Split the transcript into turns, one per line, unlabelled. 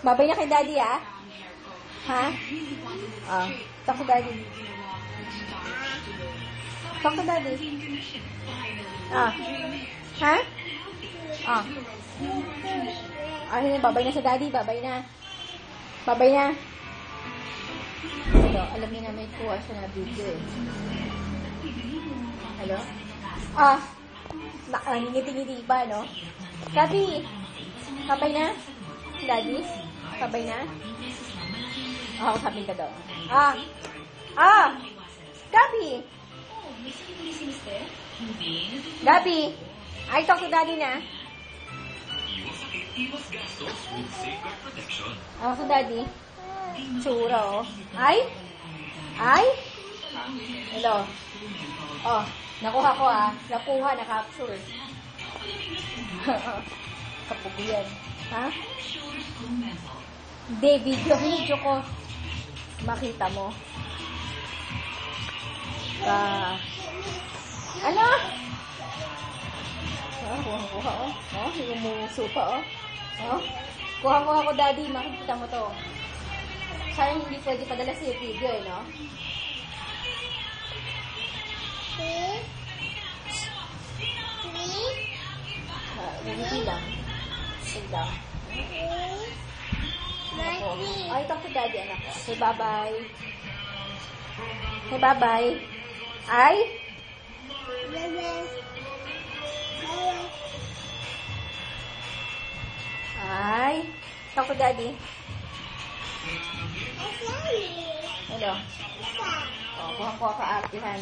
Babay na kay daddy, ah. Ha? Talk to daddy. Talk to daddy. Ha? Babay na sa daddy, babay na. Babay na. Hello, alam niyo na may kuha siya na video eh. Hello? Ngiti-ngiti pa, no? Gabi, babay na? Daddy? Babay na? Sabi ka daw. Gabi! Gabi! Talk to daddy na. Sa daddy. Tsura, oh. Ay? Hello? Nakuha ko, Nakuha, na-capture. Kapugo yan. Ha? Hindi, video ko. Makita mo. Ano? Kuha, Hingumuso pa, Kuha ko, daddy. Makikita mo to. Sayang hindi pwede padala sa video, eh, no? Hindi lang. Talk to daddy, anak ko. Say bye-bye. Say bye-bye. Talk to daddy. Hello. Kuha ka atihan.